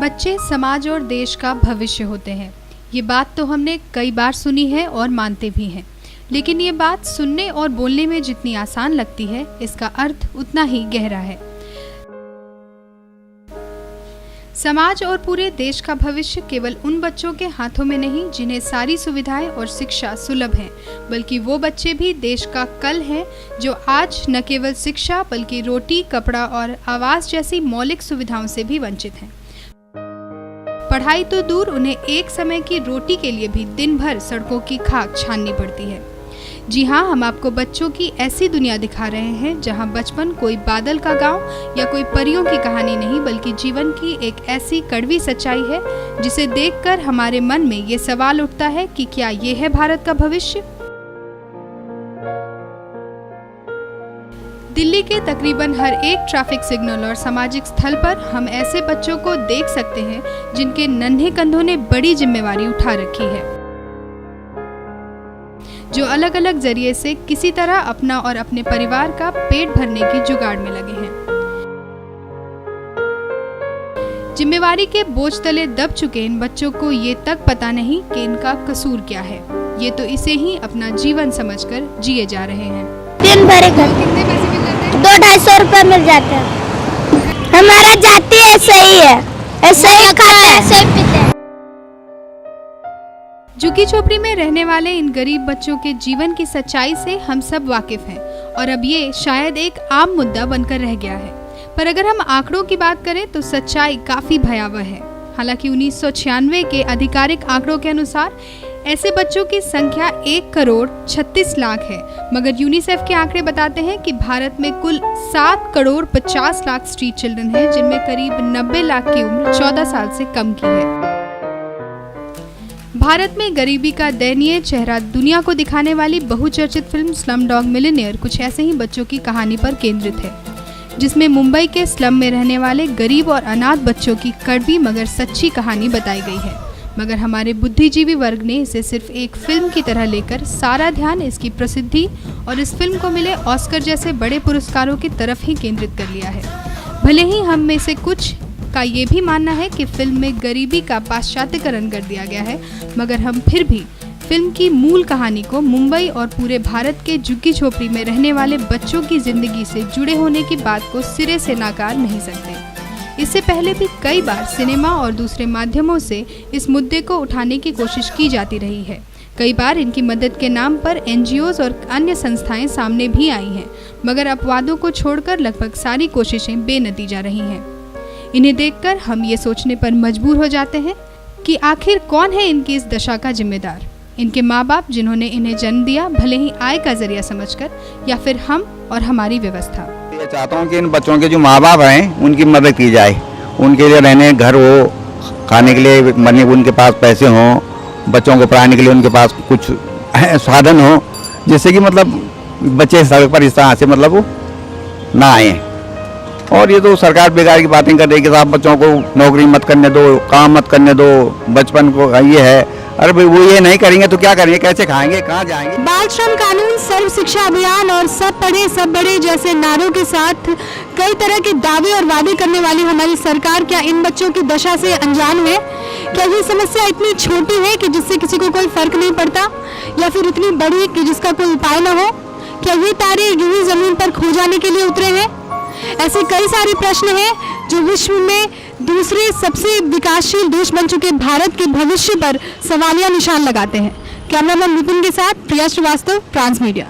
बच्चे समाज और देश का भविष्य होते हैं। ये बात तो हमने कई बार सुनी है और मानते भी हैं, लेकिन ये बात सुनने और बोलने में जितनी आसान लगती है, इसका अर्थ उतना ही गहरा है। समाज और पूरे देश का भविष्य केवल उन बच्चों के हाथों में नहीं जिन्हें सारी सुविधाएं और शिक्षा सुलभ हैं, बल्कि वो बच्चे भी देश का कल हैं जो आज न केवल शिक्षा बल्कि रोटी, कपड़ा और आवास जैसी मौलिक सुविधाओं से भी वंचित हैं। पढ़ाई तो दूर, उन्हें एक समय की रोटी के लिए भी दिन भर सड़कों की खाक छाननी पड़ती है। जी हाँ, हम आपको बच्चों की ऐसी दुनिया दिखा रहे हैं जहाँ बचपन कोई बादल का गांव या कोई परियों की कहानी नहीं, बल्कि जीवन की एक ऐसी कड़वी सच्चाई है जिसे देखकर हमारे मन में ये सवाल उठता है कि क्या ये है भारत का भविष्य। दिल्ली के तकरीबन हर एक ट्रैफिक सिग्नल और सामाजिक स्थल पर हम ऐसे बच्चों को देख सकते हैं जिनके नन्हे कंधों ने बड़ी जिम्मेवारी उठा रखी है, जो अलग अलग जरिए से किसी तरह अपना और अपने परिवार का पेट भरने की जुगाड़ में लगे हैं। जिम्मेवारी के बोझ तले दब चुके इन बच्चों को ये तक पता नहीं कि इनका कसूर क्या है। ये तो इसे ही अपना जीवन समझकर जिए जा रहे हैं। दिन भर कितने पैसे मिल जाते हैं? 200-250 रुपए मिल जाते हैं। हमारा जाति ऐसा ही है, ऐसे ही खाते हैं, ऐसे ही पीते हैं। झुग्गी झोपड़ी में रहने वाले इन गरीब बच्चों के जीवन की सच्चाई से हम सब वाकिफ हैं और अब ये शायद एक आम मुद्दा बनकर रह गया है। पर अगर हम आंकड़ों की बात करें तो सच्चाई काफी भयावह है। हालांकि 1996 के आधिकारिक आंकड़ों के अनुसार ऐसे बच्चों की संख्या 1,36,00,000 है, मगर यूनिसेफ के आंकड़े बताते हैं कि भारत में कुल 7,50,00,000 स्ट्रीट चिल्ड्रन हैं, जिनमें करीब 90 लाख की उम्र 14 साल से कम की है। भारत में गरीबी का दयनीय चेहरा दुनिया को दिखाने वाली बहुचर्चित फिल्म स्लमडॉग मिलियनेयर कुछ ऐसे ही बच्चों की कहानी पर केंद्रित है, जिसमें मुंबई के स्लम में रहने वाले गरीब और अनाथ बच्चों की कड़वी मगर सच्ची कहानी बताई गई है। मगर हमारे बुद्धिजीवी वर्ग ने इसे सिर्फ एक फिल्म की तरह लेकर सारा ध्यान इसकी प्रसिद्धि और इस फिल्म को मिले ऑस्कर जैसे बड़े पुरस्कारों की तरफ ही केंद्रित कर लिया है। भले ही हम में से कुछ का ये भी मानना है कि फिल्म में गरीबी का पाश्चात्यकरण कर दिया गया है, मगर हम फिर भी फिल्म की मूल कहानी को मुंबई और पूरे भारत के झुग्गी झोपड़ी में रहने वाले बच्चों की जिंदगी से जुड़े होने की बात को सिरे से नकार नहीं सकते। इससे पहले भी कई बार सिनेमा और दूसरे माध्यमों से इस मुद्दे को उठाने की कोशिश की जाती रही है। कई बार इनकी मदद के नाम पर एनजीओज और अन्य संस्थाएं सामने भी आई हैं, मगर अपवादों को छोड़कर लगभग सारी कोशिशें बेनतीजा रही हैं। इन्हें देखकर हम ये सोचने पर मजबूर हो जाते हैं कि आखिर कौन है इनकी इस दशा का जिम्मेदार। इनके माँ बाप जिन्होंने इन्हें जन्म दिया, भले ही आय का जरिया समझकर, या फिर हम और हमारी व्यवस्था। मैं चाहता हूँ कि इन बच्चों के जो माँ बाप हैं उनकी मदद की जाए, उनके लिए रहने घर हो, खाने के लिए मनी उनके पास पैसे हों, बच्चों को पढ़ाने के लिए उनके पास कुछ साधन हो, जिससे कि मतलब बच्चे सड़क पर इस तरह से मतलब वो ना आए। और ये तो सरकार बेकार की बातें कर रही है कि साहब बच्चों को नौकरी मत करने दो, काम मत करने दो, बचपन को ये है। अरे भाई वो ये नहीं करेंगे तो क्या करेंगे, कैसे खाएंगे, कहाँ जाएंगे। बाल श्रम कानून, सर्व शिक्षा अभियान और सब पढ़े सब बड़े जैसे नारों के साथ कई तरह के दावे और वादे करने वाली हमारी सरकार क्या इन बच्चों की दशा से अनजान है? क्या ये समस्या इतनी छोटी है कि जिससे किसी को कोई फर्क नहीं पड़ता, या फिर इतनी बड़ी कि जिसका कोई उपाय न हो? क्या ये तारे यूं जमीन पर खो जाने के लिए उतरे हैं? ऐसे कई सारे प्रश्न हैं जो विश्व में दूसरे सबसे विकासशील देश बन चुके भारत के भविष्य पर सवालिया निशान लगाते हैं। कैमरामैन नितिन के साथ प्रिया श्रीवास्तव, ट्रांस मीडिया।